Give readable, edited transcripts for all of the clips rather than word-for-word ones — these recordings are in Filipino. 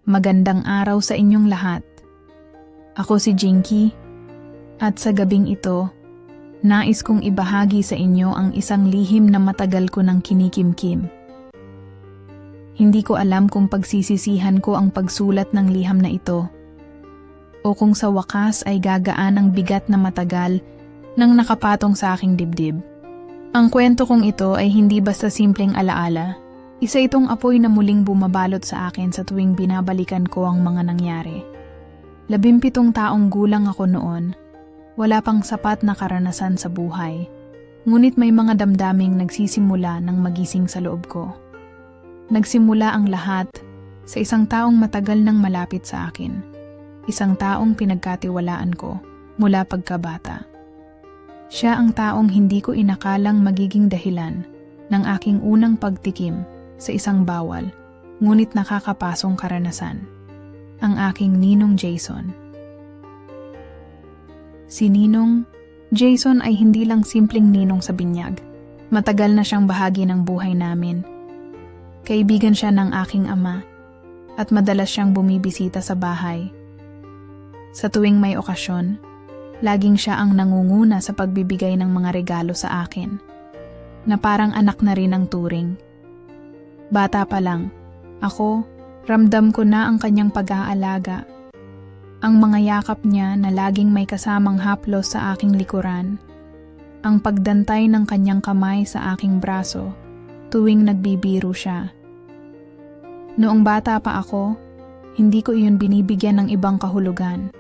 Magandang araw sa inyong lahat. Ako si Jinky, at sa gabing ito, nais kong ibahagi sa inyo ang isang lihim na matagal ko nang kinikimkim. Hindi ko alam kung pagsisisihan ko ang pagsulat ng liham na ito, o kung sa wakas ay gagaan ang bigat na matagal nang nakapatong sa aking dibdib. Ang kwento kong ito ay hindi basta simpleng alaala. Isa itong apoy na muling bumabalot sa akin sa tuwing binabalikan ko ang mga nangyari. 17 taong gulang ako noon. Wala pang sapat na karanasan sa buhay. Ngunit may mga damdaming nagsisimula ng magising sa loob ko. Nagsimula ang lahat sa isang taong matagal nang malapit sa akin. Isang taong pinagkatiwalaan ko mula pagkabata. Siya ang taong hindi ko inakalang magiging dahilan ng aking unang pagtikim sa isang bawal, ngunit nakakapasong karanasan. Ang aking ninong Jason. Si Ninong Jason ay hindi lang simpleng ninong sa binyag. Matagal na siyang bahagi ng buhay namin. Kaibigan siya ng aking ama, at madalas siyang bumibisita sa bahay. Sa tuwing may okasyon, laging siya ang nangunguna sa pagbibigay ng mga regalo sa akin, na parang anak na rin ang turing. Bata pa lang, ako, ramdam ko na ang kanyang pag-aalaga. Ang mga yakap niya na laging may kasamang haplos sa aking likuran. Ang pagdantay ng kanyang kamay sa aking braso tuwing nagbibiro siya. Noong bata pa ako, hindi ko iyon binibigyan ng ibang kahulugan.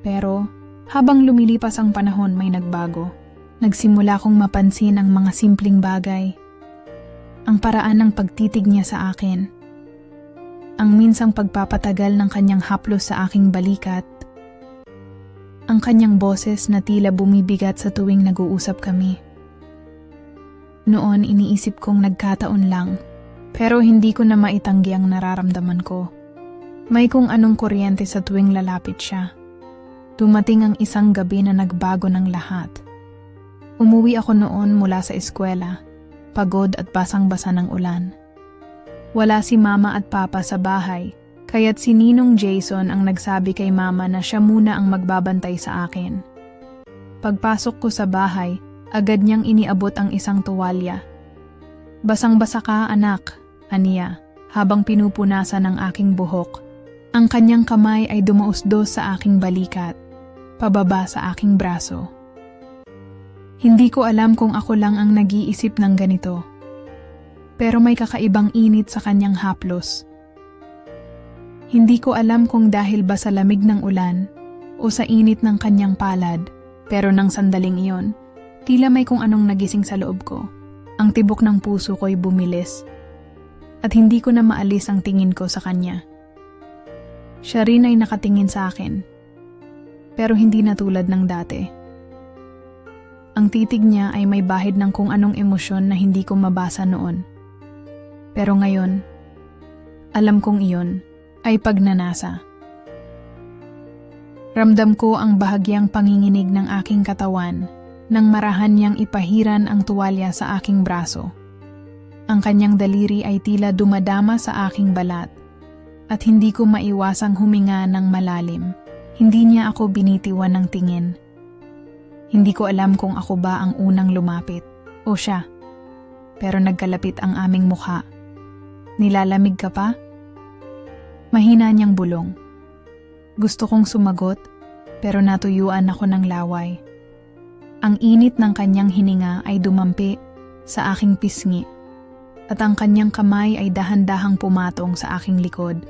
Pero habang lumilipas ang panahon may nagbago. Nagsimula kong mapansin ang mga simpleng bagay. Ang paraan ng pagtitig niya sa akin. Ang minsang pagpapatagal ng kanyang haplos sa aking balikat. Ang kanyang boses na tila bumibigat sa tuwing nag-uusap kami. Noon iniisip kong nagkataon lang, pero hindi ko na maitanggi ang nararamdaman ko. May kung anong kuryente sa tuwing lalapit siya. Dumating ang isang gabi na nagbago ng lahat. Umuwi ako noon mula sa eskwela. Pagod at basang-basa ng ulan. Wala si mama at papa sa bahay, kaya't si Ninong Jason ang nagsabi kay mama na siya muna ang magbabantay sa akin. Pagpasok ko sa bahay, agad niyang iniabot ang isang tuwalya. Basang-basa ka, anak, aniya, habang pinupunasan ang aking buhok. Ang kanyang kamay ay dumausdos sa aking balikat, pababa sa aking braso. Hindi ko alam kung ako lang ang nag-iisip ng ganito. Pero may kakaibang init sa kanyang haplos. Hindi ko alam kung dahil ba sa lamig ng ulan o sa init ng kanyang palad, pero nang sandaling iyon, tila may kung anong nagising sa loob ko. Ang tibok ng puso ko'y bumilis. At hindi ko na maalis ang tingin ko sa kanya. Siya rin ay nakatingin sa akin. Pero hindi na tulad ng dati. Ang titig niya ay may bahid ng kung anong emosyon na hindi ko mabasa noon. Pero ngayon, alam kong iyon ay pagnanasa. Ramdam ko ang bahagyang panginginig ng aking katawan nang marahan niyang ipahiran ang tuwalya sa aking braso. Ang kanyang daliri ay tila dumadama sa aking balat at hindi ko maiwasang huminga ng malalim. Hindi niya ako binitiwan ng tingin. Hindi ko alam kung ako ba ang unang lumapit o siya. Pero nagkalapit ang aming mukha. Nilalamig ka pa? Mahina niyang bulong. Gusto kong sumagot, pero natuyuan ako ng laway. Ang init ng kanyang hininga ay dumampi sa aking pisngi, at ang kanyang kamay ay dahan-dahang pumatong sa aking likod.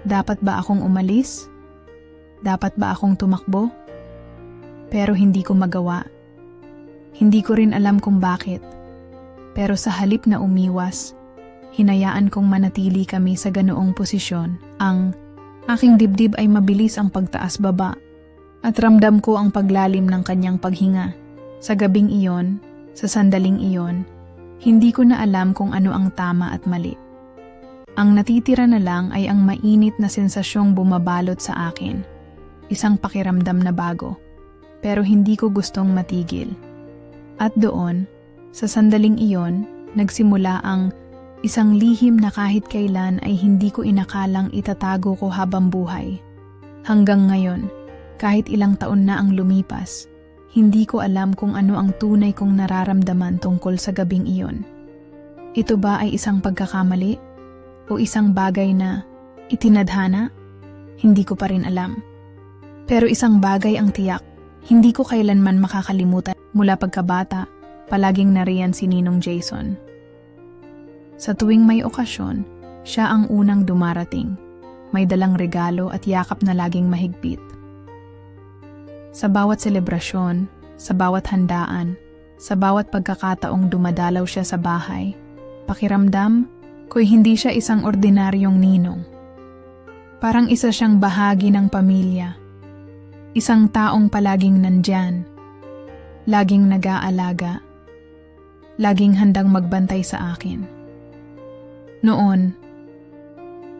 Dapat ba akong umalis? Dapat ba akong tumakbo? Pero hindi ko magawa. Hindi ko rin alam kung bakit. Pero sa halip na umiwas, hinayaan kong manatili kami sa ganoong posisyon. Ang aking dibdib ay mabilis ang pagtaas-baba at ramdam ko ang paglalim ng kanyang paghinga. Sa gabing iyon, sa sandaling iyon, hindi ko na alam kung ano ang tama at mali. Ang natitira na lang ay ang mainit na sensasyong bumabalot sa akin. Isang pakiramdam na bago. Pero hindi ko gustong matigil. At doon, sa sandaling iyon, nagsimula ang Isang lihim na kahit kailan ay hindi ko inakalang itatago ko habang buhay. Hanggang ngayon, kahit ilang taon na ang lumipas, hindi ko alam kung ano ang tunay kong nararamdaman tungkol sa gabing iyon. Ito ba ay isang pagkakamali? O isang bagay na itinadhana? Hindi ko pa rin alam. Pero isang bagay ang tiyak, hindi ko kailanman makakalimutan mula pagkabata, palaging nariyan si Ninong Jason. Sa tuwing may okasyon, siya ang unang dumarating. May dalang regalo at yakap na laging mahigpit. Sa bawat selebrasyon, sa bawat handaan, sa bawat pagkakataong dumadalaw siya sa bahay, pakiramdam ko'y hindi siya isang ordinaryong ninong. Parang isa siyang bahagi ng pamilya. Isang taong palaging nandyan, laging nag-aalaga, laging handang magbantay sa akin. Noon,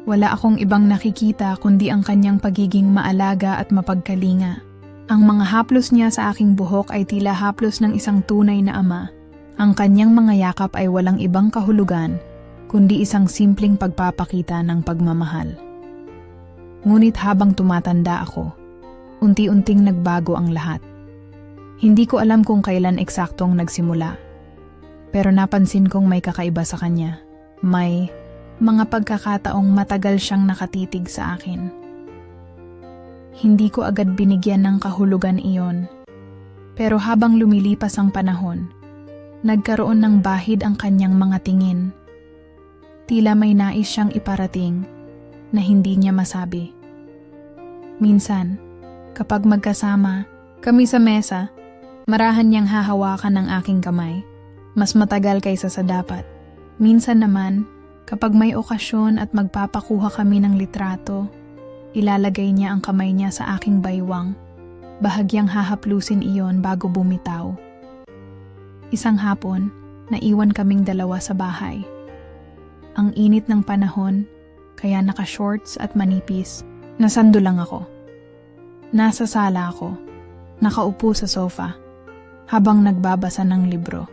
wala akong ibang nakikita kundi ang kanyang pagiging maalaga at mapagkalinga. Ang mga haplos niya sa aking buhok ay tila haplos ng isang tunay na ama. Ang kanyang mga yakap ay walang ibang kahulugan, kundi isang simpleng pagpapakita ng pagmamahal. Ngunit habang tumatanda ako, unti-unting nagbago ang lahat. Hindi ko alam kung kailan eksaktong nagsimula. Pero napansin kong may kakaiba sa kanya. May mga pagkakataong matagal siyang nakatitig sa akin. Hindi ko agad binigyan ng kahulugan iyon. Pero habang lumilipas ang panahon, nagkaroon ng bahid ang kanyang mga tingin. Tila may nais siyang iparating na hindi niya masabi. Minsan, kapag magkasama kami sa mesa, marahan niyang hahawakan ng aking kamay, mas matagal kaysa sa dapat. Minsan naman, kapag may okasyon at magpapakuha kami ng litrato, ilalagay niya ang kamay niya sa aking baywang, bahagyang hahaplusin iyon bago bumitaw. Isang hapon, naiwan kaming dalawa sa bahay. Ang init ng panahon, kaya naka-shorts at manipis, nasando lang ako. Nasa sala ako, nakaupo sa sofa, habang nagbabasa ng libro.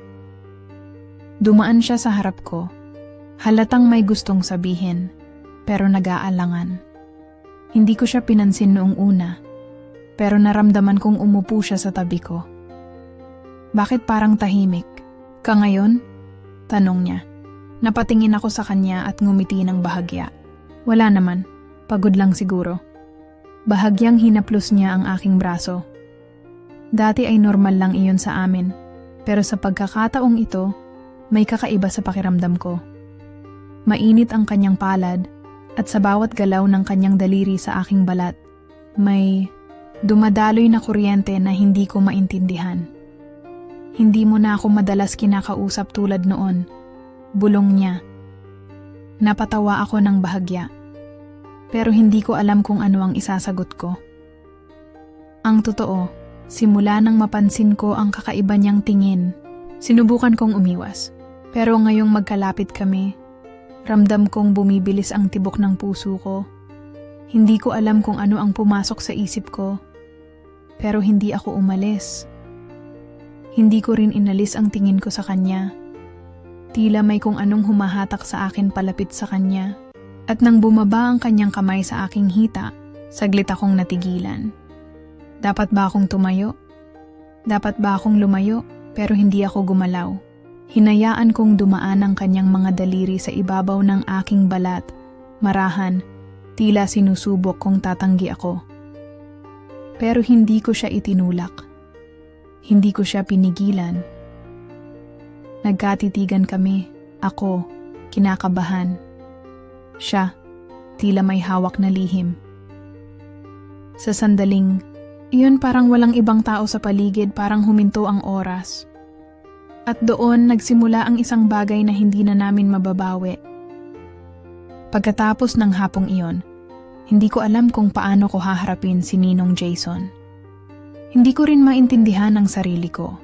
Dumaan siya sa harap ko, halatang may gustong sabihin, pero nag-aalangan. Hindi ko siya pinansin noong una, pero naramdaman kong umupo siya sa tabi ko. Bakit parang tahimik? Ka ngayon? Tanong niya. Napatingin ako sa kanya at ngumiti ng bahagya. Wala naman, pagod lang siguro. Bahagyang hinaplos niya ang aking braso. Dati ay normal lang iyon sa amin, pero sa pagkakataong ito, may kakaiba sa pakiramdam ko. Mainit ang kanyang palad, at sa bawat galaw ng kanyang daliri sa aking balat, may dumadaloy na kuryente na hindi ko maintindihan. Hindi mo na ako madalas kinakausap tulad noon, bulong niya. Napatawa ako ng bahagya, pero hindi ko alam kung ano ang isasagot ko. Ang totoo, simula nang mapansin ko ang kakaiba niyang tingin, sinubukan kong umiwas. Pero ngayong magkalapit kami, ramdam kong bumibilis ang tibok ng puso ko. Hindi ko alam kung ano ang pumasok sa isip ko. Pero hindi ako umalis. Hindi ko rin inalis ang tingin ko sa kanya. Tila may kung anong humahatak sa akin palapit sa kanya. At nang bumaba ang kanyang kamay sa aking hita, saglit akong natigilan. Dapat ba akong tumayo? Dapat ba akong lumayo? Pero hindi ako gumalaw. Hinayaan kong dumaan ang kanyang mga daliri sa ibabaw ng aking balat. Marahan, tila sinusubok kong tatanggi ako. Pero hindi ko siya itinulak. Hindi ko siya pinigilan. Nagkatitigan kami, ako, kinakabahan. Siya, tila may hawak na lihim. Sa sandaling, iyon parang walang ibang tao sa paligid, parang huminto ang oras. At doon nagsimula ang isang bagay na hindi na namin mababawi. Pagkatapos ng hapong iyon, hindi ko alam kung paano ko haharapin si Ninong Jason. Hindi ko rin maintindihan ang sarili ko.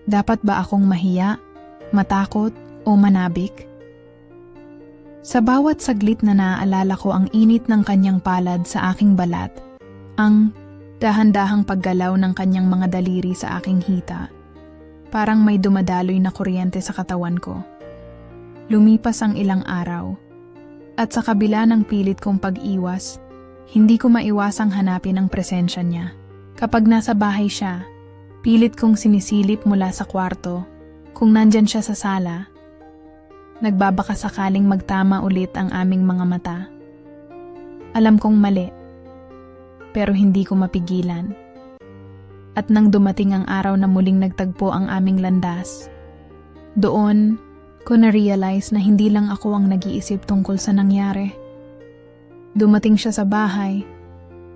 Dapat ba akong mahiya, matakot, o manabik? Sa bawat saglit na naaalala ko ang init ng kanyang palad sa aking balat, ang dahan-dahang paggalaw ng kanyang mga daliri sa aking hita, parang may dumadaloy na kuryente sa katawan ko. Lumipas ang ilang araw. At sa kabila ng pilit kong pag-iwas, hindi ko maiwasang hanapin ang presensya niya. Kapag nasa bahay siya, pilit kong sinisilip mula sa kwarto. Kung nandyan siya sa sala, nagbabaka sakaling magtama ulit ang aming mga mata. Alam kong mali, pero hindi ko mapigilan. At nang dumating ang araw na muling nagtagpo ang aming landas, doon ko na-realize na hindi lang ako ang nag-iisip tungkol sa nangyari. Dumating siya sa bahay,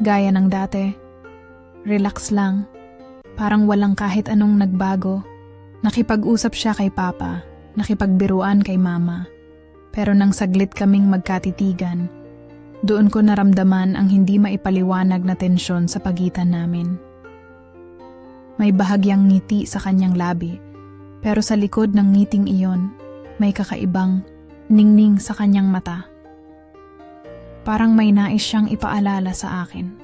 gaya ng dati. Relax lang, parang walang kahit anong nagbago. Nakipag-usap siya kay Papa, nakipagbiruan kay Mama. Pero nang saglit kaming magkatitigan, doon ko naramdaman ang hindi maipaliwanag na tensyon sa pagitan namin. May bahagyang ngiti sa kanyang labi, pero sa likod ng ngiting iyon, may kakaibang ningning sa kanyang mata. Parang may nais siyang ipaalala sa akin.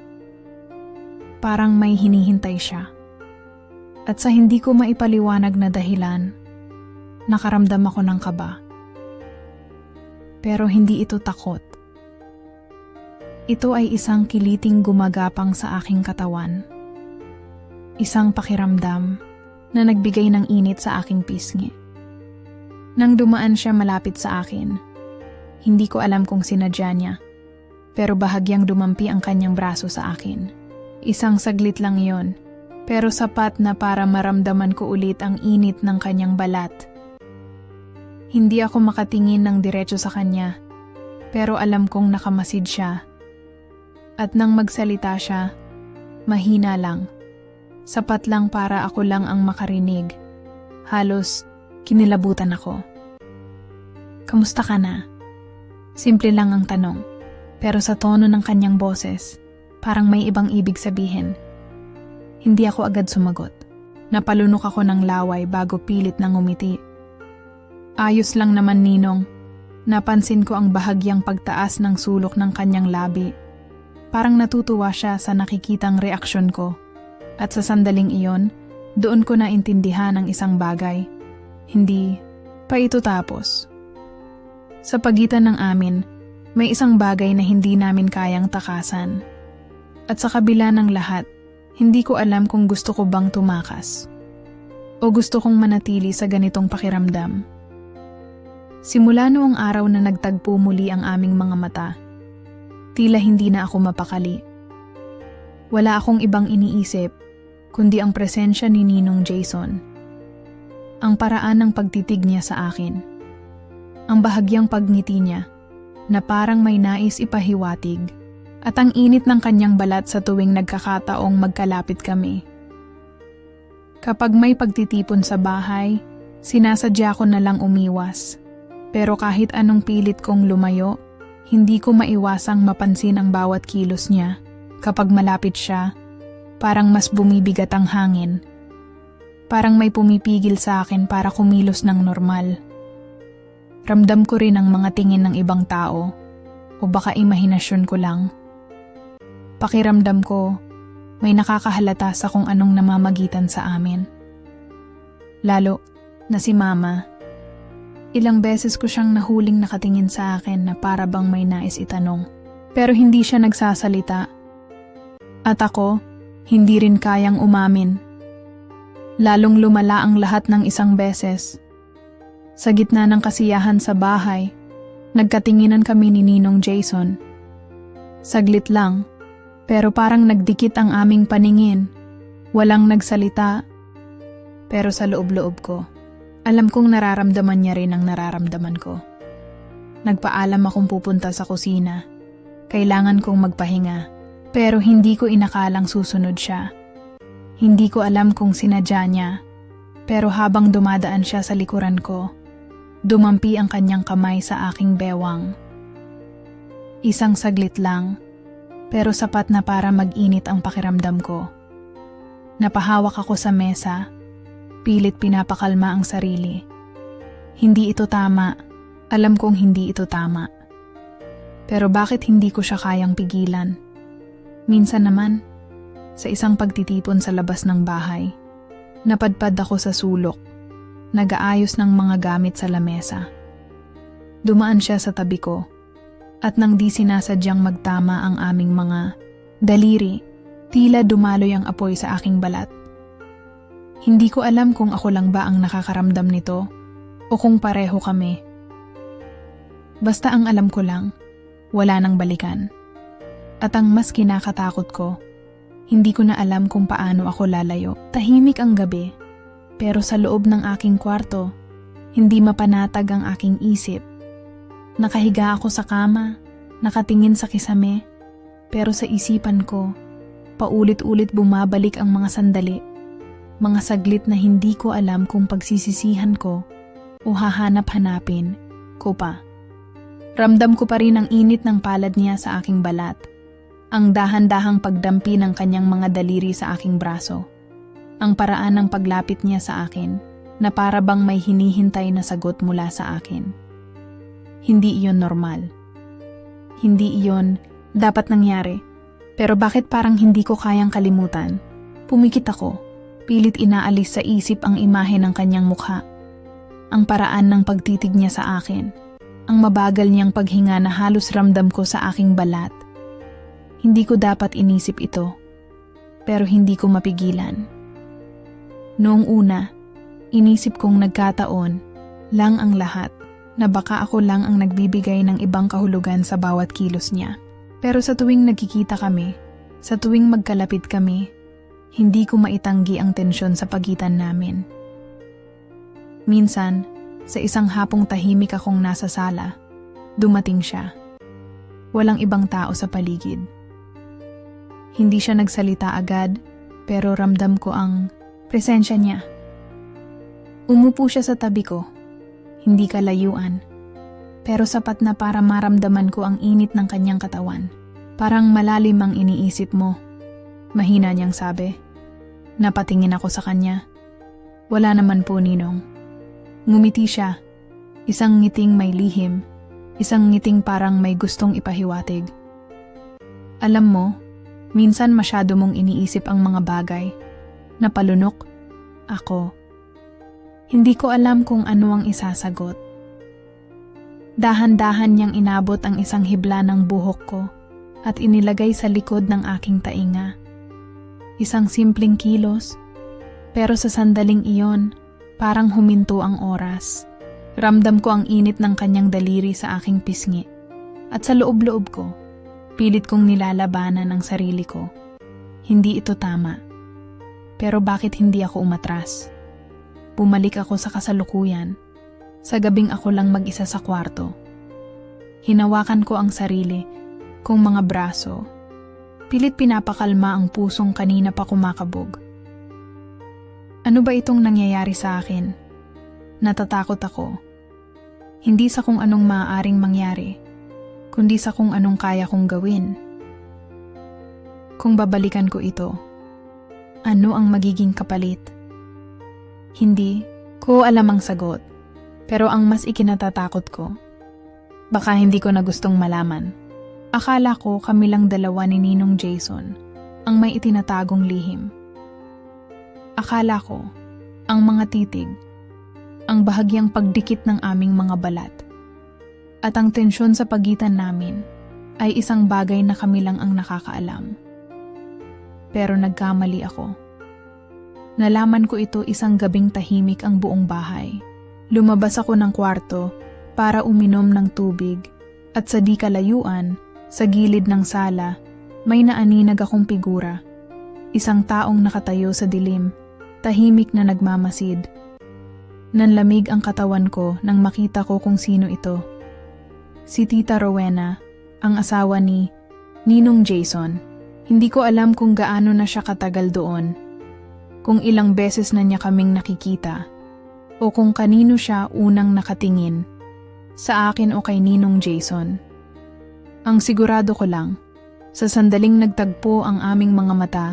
Parang may hinihintay siya. At sa hindi ko maipaliwanag na dahilan, nakaramdam ako ng kaba. Pero hindi ito takot. Ito ay isang kiliting gumagapang sa aking katawan. Isang pakiramdam na nagbigay ng init sa aking pisngi. Nang dumaan siya malapit sa akin, hindi ko alam kung sinadya niya, pero bahagyang dumampi ang kanyang braso sa akin. Isang saglit lang iyon, pero sapat na para maramdaman ko ulit ang init ng kanyang balat. Hindi ako makatingin ng diretso sa kanya, pero alam kong nakamasid siya. At nang magsalita siya, mahina lang. Sapat lang para ako lang ang makarinig. Halos kinilabutan ako. Kamusta ka na? Simple lang ang tanong, pero sa tono ng kanyang boses, parang may ibang ibig sabihin. Hindi ako agad sumagot. Napalunok ako ng laway bago pilit nang umiti. Ayos lang naman, Ninong. Napansin ko ang bahagyang pagtaas ng sulok ng kanyang labi. Parang natutuwa siya sa nakikitang reaksyon ko. At sa sandaling iyon, doon ko naintindihan ang isang bagay. Hindi pa ito tapos. Sa pagitan ng amin, may isang bagay na hindi namin kayang takasan. At sa kabila ng lahat, hindi ko alam kung gusto ko bang tumakas o gusto kong manatili sa ganitong pakiramdam. Simula noong araw na nagtagpo muli ang aming mga mata, tila hindi na ako mapakali. Wala akong ibang iniisip kundi ang presensya ni Ninong Jason. Ang paraan ng pagtitig niya sa akin. Ang bahagyang pagngiti niya na parang may nais ipahiwatig. At ang init ng kanyang balat sa tuwing nagkakataong magkalapit kami. Kapag may pagtitipon sa bahay, sinasadya ko na lang umiwas. Pero kahit anong pilit kong lumayo, hindi ko maiwasang mapansin ang bawat kilos niya. Kapag malapit siya, parang mas bumibigat ang hangin. Parang may pumipigil sa akin para kumilos ng normal. Ramdam ko rin ang mga tingin ng ibang tao, o baka imahinasyon ko lang. Pakiramdam ko, may nakakahalata sa kung anong namamagitan sa amin. Lalo na si Mama. Ilang beses ko siyang nahuling nakatingin sa akin na para bang may nais itanong. Pero hindi siya nagsasalita. At ako, hindi rin kayang umamin. Lalong lumala ang lahat ng isang beses. Sa gitna ng kasiyahan sa bahay, nagkatinginan kami ni Ninong Jason. Saglit lang, pero parang nagdikit ang aming paningin. Walang nagsalita. Pero sa loob-loob ko, alam kong nararamdaman niya rin ang nararamdaman ko. Nagpaalam akong pupunta sa kusina. Kailangan kong magpahinga, pero hindi ko inakalang susunod siya. Hindi ko alam kung sinadya niya, pero habang dumadaan siya sa likuran ko, dumampi ang kanyang kamay sa aking bewang. Isang saglit lang, pero sapat na para mag-init ang pakiramdam ko. Napahawak ako sa mesa, pilit pinapakalma ang sarili. Hindi ito tama, alam kong hindi ito tama. Pero bakit hindi ko siya kayang pigilan? Minsan naman, sa isang pagtitipon sa labas ng bahay, napadpad ako sa sulok, nag-aayos ng mga gamit sa lamesa. Dumaan siya sa tabi ko. At nang di sinasadyang magtama ang aming mga daliri, tila dumaloy ang apoy sa aking balat. Hindi ko alam kung ako lang ba ang nakakaramdam nito o kung pareho kami. Basta ang alam ko lang, wala nang balikan. At ang mas kinakatakot ko, hindi ko na alam kung paano ako lalayo. Tahimik ang gabi, pero sa loob ng aking kwarto, hindi mapanatag ang aking isip. Nakahiga ako sa kama, nakatingin sa kisame, pero sa isipan ko, paulit-ulit bumabalik ang mga sandali. Mga saglit na hindi ko alam kung pagsisisihan ko o hahanap-hanapin ko pa. Ramdam ko pa rin ang init ng palad niya sa aking balat, ang dahan-dahang pagdampi ng kanyang mga daliri sa aking braso, ang paraan ng paglapit niya sa akin na para bang may hinihintay na sagot mula sa akin. Hindi iyon normal. Hindi iyon dapat nangyari, pero bakit parang hindi ko kayang kalimutan? Pumikit ako. Pilit inaalis sa isip ang imahe ng kanyang mukha. Ang paraan ng pagtitig niya sa akin. Ang mabagal niyang paghinga na halos ramdam ko sa aking balat. Hindi ko dapat inisip ito. Pero hindi ko mapigilan. Noong una, inisip kong nagkataon lang ang lahat na baka ako lang ang nagbibigay ng ibang kahulugan sa bawat kilos niya. Pero sa tuwing nagkikita kami, sa tuwing magkalapit kami, hindi ko maitanggi ang tensyon sa pagitan namin. Minsan, sa isang hapong tahimik akong nasa sala, dumating siya. Walang ibang tao sa paligid. Hindi siya nagsalita agad, pero ramdam ko ang presensya niya. Umupo siya sa tabi ko, hindi kalayuan, pero sapat na para maramdaman ko ang init ng kanyang katawan. Parang malalim ang iniisip mo. Mahina niyang sabi. Napatingin ako sa kanya. Wala naman po, Ninong. Ngumiti siya. Isang ngiting may lihim. Isang ngiting parang may gustong ipahiwatig. Alam mo, minsan masyado mong iniisip ang mga bagay. Napalunok. Ako. Hindi ko alam kung ano ang isasagot. Dahan-dahan niyang inabot ang isang hibla ng buhok ko at inilagay sa likod ng aking tainga. Isang simpleng kilos, pero sa sandaling iyon, parang huminto ang oras. Ramdam ko ang init ng kanyang daliri sa aking pisngi. At sa loob-loob ko, pilit kong nilalabanan ang sarili ko. Hindi ito tama. Pero bakit hindi ako umatras? Bumalik ako sa kasalukuyan. Sa gabing ako lang mag-isa sa kwarto. Hinawakan ko ang sarili kong mga braso. Pilit pinapakalma ang pusong kanina pa kumakabog. Ano ba itong nangyayari sa akin? Natatakot ako. Hindi sa kung anong maaaring mangyari, kundi sa kung anong kaya kong gawin. Kung babalikan ko ito, ano ang magiging kapalit? Hindi ko alam ang sagot, pero ang mas ikinatatakot ko, baka hindi ko na gustong malaman. Akala ko kami lang dalawa ni Ninong Jason ang may itinatagong lihim. Akala ko ang mga titig, ang bahagyang pagdikit ng aming mga balat, at ang tensyon sa pagitan namin ay isang bagay na kami lang ang nakakaalam. Pero nagkamali ako. Nalaman ko ito isang gabing tahimik ang buong bahay. Lumabas ako ng kwarto para uminom ng tubig at sa di kalayuan, sa gilid ng sala, may naaninag akong figura. Isang taong nakatayo sa dilim, tahimik na nagmamasid. Nanlamig ang katawan ko nang makita ko kung sino ito. Si Tita Rowena, ang asawa ni Ninong Jason. Hindi ko alam kung gaano na siya katagal doon, kung ilang beses na niya kaming nakikita, o kung kanino siya unang nakatingin, sa akin o kay Ninong Jason. Ang sigurado ko lang, sa sandaling nagtagpo ang aming mga mata,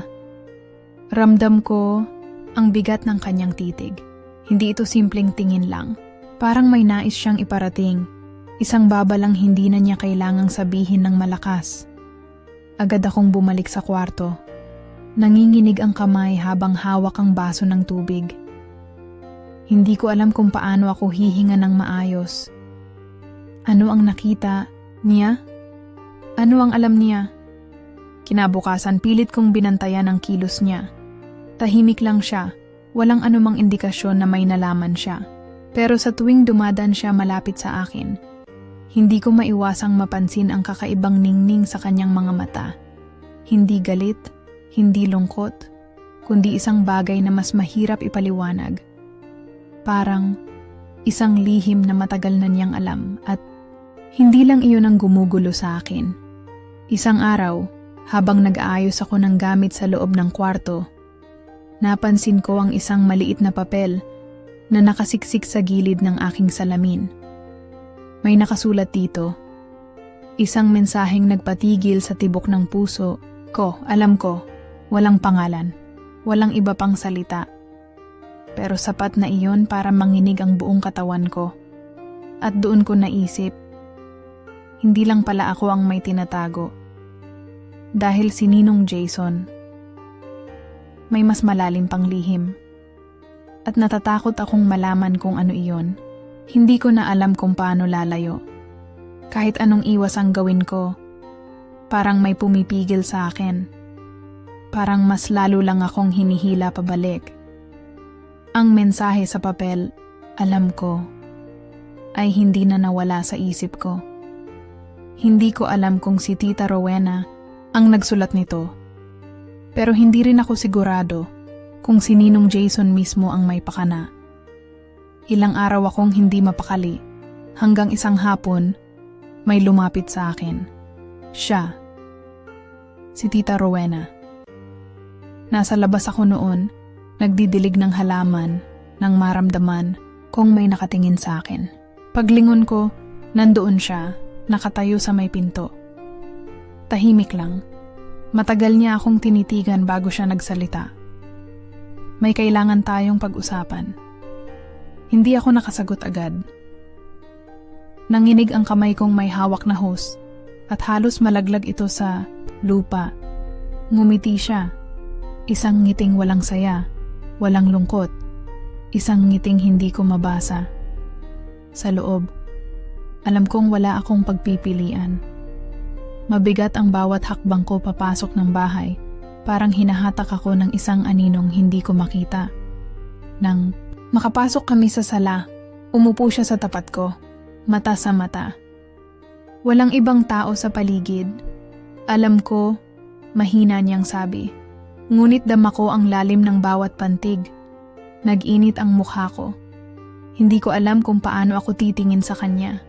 ramdam ko ang bigat ng kanyang titig. Hindi ito simpleng tingin lang. Parang may nais siyang iparating. Isang babalang hindi na niya kailangang sabihin ng malakas. Agad akong bumalik sa kwarto. Nanginginig ang kamay habang hawak ang baso ng tubig. Hindi ko alam kung paano ako hihinga ng maayos. Ano ang nakita niya? Ano ang alam niya? Kinabukasan pilit kong binantayan ang kilos niya. Tahimik lang siya, walang anumang indikasyon na may nalaman siya. Pero sa tuwing dumadaan siya malapit sa akin, hindi ko maiwasang mapansin ang kakaibang ningning sa kanyang mga mata. Hindi galit, hindi lungkot, kundi isang bagay na mas mahirap ipaliwanag. Parang isang lihim na matagal na niyang alam at hindi lang iyon ang gumugulo sa akin. Isang araw, habang nag-aayos ako ng gamit sa loob ng kwarto, napansin ko ang isang maliit na papel na nakasiksik sa gilid ng aking salamin. May nakasulat dito, isang mensaheng nagpatigil sa tibok ng puso ko. Alam ko, walang pangalan, walang iba pang salita. Pero sapat na iyon para manginig ang buong katawan ko. At doon ko naisip, hindi lang pala ako ang may tinatago. Dahil si Ninong Jason, may mas malalim pang lihim. At natatakot akong malaman kung ano iyon. Hindi ko na alam kung paano lalayo. Kahit anong iwas ang gawin ko, parang may pumipigil sa akin. Parang mas lalo lang akong hinihila pabalik. Ang mensahe sa papel, alam ko, ay hindi na nawala sa isip ko. Hindi ko alam kung si Tita Rowena ang nagsulat nito. Pero hindi rin ako sigurado kung si Ninong Jason mismo ang may pakana. Ilang araw akong hindi mapakali, hanggang isang hapon, may lumapit sa akin. Siya, si Tita Rowena. Nasa labas ako noon, nagdidilig ng halaman, nang maramdaman kung may nakatingin sa akin. Paglingon ko, nandoon siya, nakatayo sa may pinto. Tahimik lang. Matagal niya akong tinitigan bago siya nagsalita. May kailangan tayong pag-usapan. Hindi ako nakasagot agad. Nanginig ang kamay kong may hawak na hose at halos malaglag ito sa lupa. Ngumiti siya. Isang ngiting walang saya, walang lungkot. Isang ngiting hindi ko mabasa. Sa loob, alam kong wala akong pagpipilian. Mabigat ang bawat hakbang ko papasok ng bahay. Parang hinahatak ako ng isang aninong hindi ko makita. Nang makapasok kami sa sala, umupo siya sa tapat ko, mata sa mata. Walang ibang tao sa paligid. Alam ko, mahina niyang sabi. Ngunit dama ko ang lalim ng bawat pantig. Nag-init ang mukha ko. Hindi ko alam kung paano ako titingin sa kanya.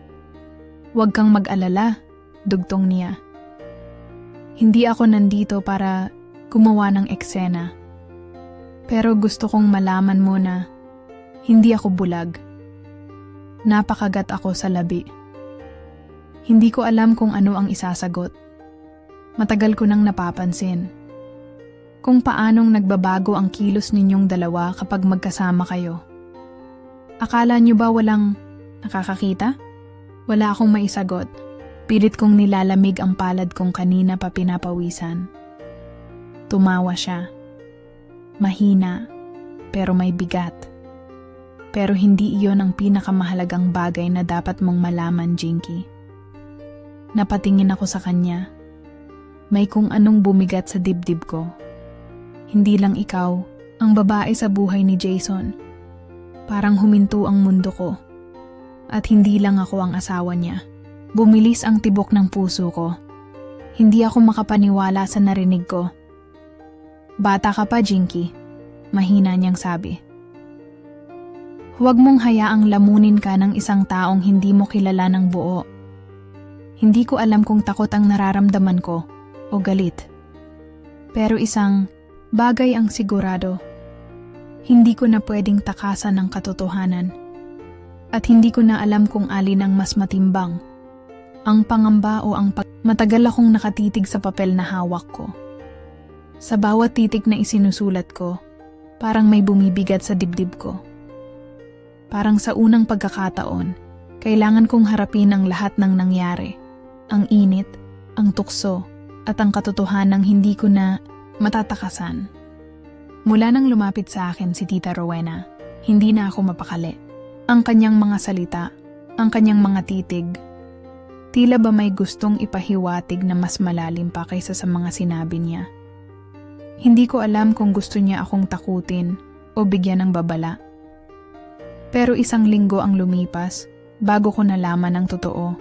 Huwag kang mag-alala, dugtong niya. Hindi ako nandito para gumawa ng eksena. Pero gusto kong malaman mo na hindi ako bulag. Napakagat ako sa labi. Hindi ko alam kung ano ang isasagot. Matagal ko nang napapansin. Kung paanong nagbabago ang kilos ninyong dalawa kapag magkasama kayo. Akala niyo ba walang nakakakita? Wala akong maisagot. Pilit kong nilalamig ang palad kong kanina pa pinapawisan. Tumawa siya. Mahina, pero may bigat. Pero hindi iyon ang pinakamahalagang bagay na dapat mong malaman, Jinky. Napatingin ako sa kanya. May kung anong bumigat sa dibdib ko. Hindi lang ikaw, ang babae sa buhay ni Jason. Parang huminto ang mundo ko. At hindi lang ako ang asawa niya. Bumilis ang tibok ng puso ko. Hindi ako makapaniwala sa narinig ko. Bata ka pa, Jinky. Mahina niyang sabi. Huwag mong hayaang lamunin ka ng isang taong hindi mo kilala ng buo. Hindi ko alam kung takot ang nararamdaman ko o galit. Pero isang bagay ang sigurado. Hindi ko na pwedeng takasan ng katotohanan. At hindi ko na alam kung alin ang mas matimbang. Ang pangamba o ang Matagal akong nakatitig sa papel na hawak ko. Sa bawat titik na isinusulat ko, parang may bumibigat sa dibdib ko. Parang sa unang pagkakataon, kailangan kong harapin ang lahat ng nangyari. Ang init, ang tukso, at ang katotohanang hindi ko na matatakasan. Mula nang lumapit sa akin si Tita Rowena, hindi na ako mapakali. Ang kanyang mga salita, ang kanyang mga titig, Tila ba may gustong ipahiwatig na mas malalim pa kaysa sa mga sinabi niya. Hindi ko alam kung gusto niya akong takutin o bigyan ng babala. Pero isang linggo ang lumipas bago ko nalaman ang totoo.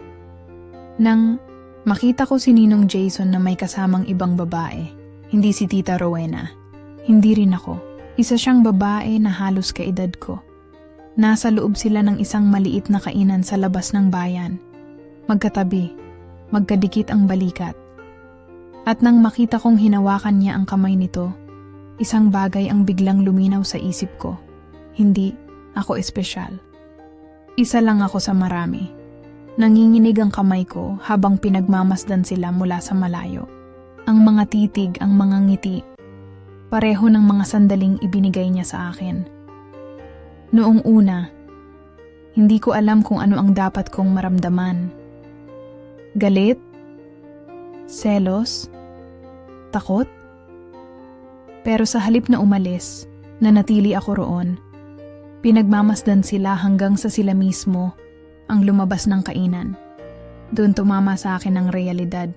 Nang makita ko si Ninong Jason na may kasamang ibang babae, hindi si Tita Rowena, hindi rin ako. Isa siyang babae na halos kaedad ko. Nasa loob sila ng isang maliit na kainan sa labas ng bayan. Magkatabi, magkadikit ang balikat. At nang makita kong hinawakan niya ang kamay nito, isang bagay ang biglang luminaw sa isip ko. Hindi ako espesyal. Isa lang ako sa marami. Nanginginig ang kamay ko habang pinagmamasdan sila mula sa malayo. Ang mga titig, ang mga ngiti, pareho ng mga sandaling ibinigay niya sa akin. Noong una, hindi ko alam kung ano ang dapat kong maramdaman. Galit? Selos? Takot? Pero sa halip na umalis, nanatili ako roon. Pinagmamasdan sila hanggang sa sila mismo ang lumabas ng kainan. Doon tumama sa akin ang realidad.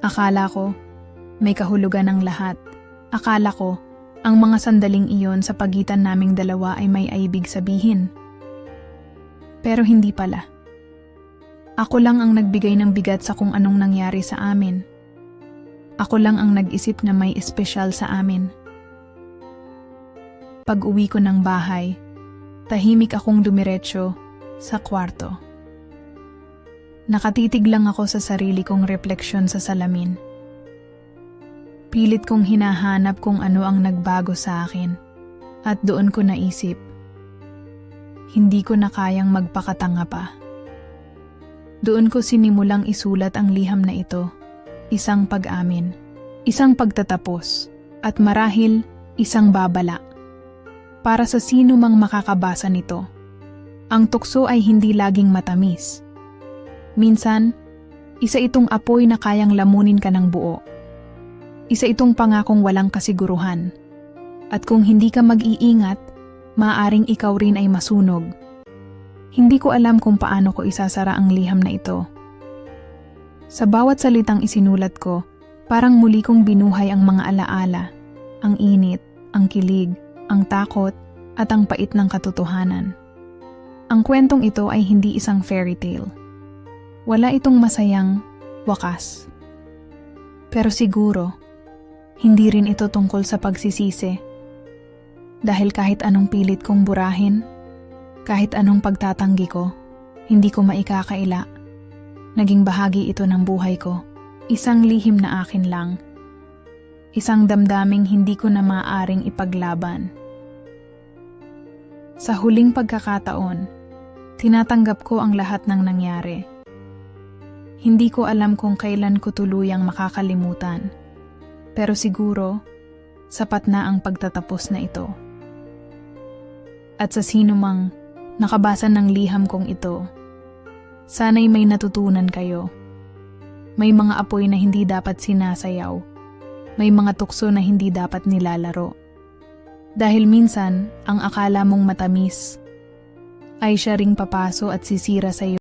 Akala ko, may kahulugan ang lahat. Akala ko, ang mga sandaling iyon sa pagitan naming dalawa ay may ibig sabihin. Pero hindi pala. Ako lang ang nagbigay ng bigat sa kung anong nangyari sa amin. Ako lang ang nag-isip na may espesyal sa amin. Pag-uwi ko ng bahay, tahimik akong dumiretso sa kwarto. Nakatitig lang ako sa sarili kong refleksyon sa salamin. Pilit kong hinahanap kung ano ang nagbago sa akin at doon ko naisip, hindi ko na kayang magpakatanga pa. Doon ko sinimulang isulat ang liham na ito, isang pag-amin, isang pagtatapos, at marahil isang babala. Para sa sino mang makakabasa nito, ang tukso ay hindi laging matamis. Minsan, isa itong apoy na kayang lamunin ka ng buo. Isa itong pangakong walang kasiguruhan. At kung hindi ka mag-iingat, maaaring ikaw rin ay masunog. Hindi ko alam kung paano ko isasara ang liham na ito. Sa bawat salitang isinulat ko, parang muli kong binuhay ang mga alaala, ang init, ang kilig, ang takot, at ang pait ng katotohanan. Ang kwentong ito ay hindi isang fairy tale. Wala itong masayang wakas. Pero siguro, hindi rin ito tungkol sa pagsisisi. Dahil kahit anong pilit kong burahin, kahit anong pagtatanggi ko, hindi ko maikakaila. Naging bahagi ito ng buhay ko. Isang lihim na akin lang. Isang damdaming hindi ko na maaaring ipaglaban. Sa huling pagkakataon, tinatanggap ko ang lahat ng nangyari. Hindi ko alam kung kailan ko tuluyang makakalimutan. Pero siguro, sapat na ang pagtatapos na ito. At sa sino mang nakabasa ng liham kong ito, sana'y may natutunan kayo. May mga apoy na hindi dapat sinasayaw. May mga tukso na hindi dapat nilalaro. Dahil minsan, ang akala mong matamis ay siya ring papaso at sisira sa iyo.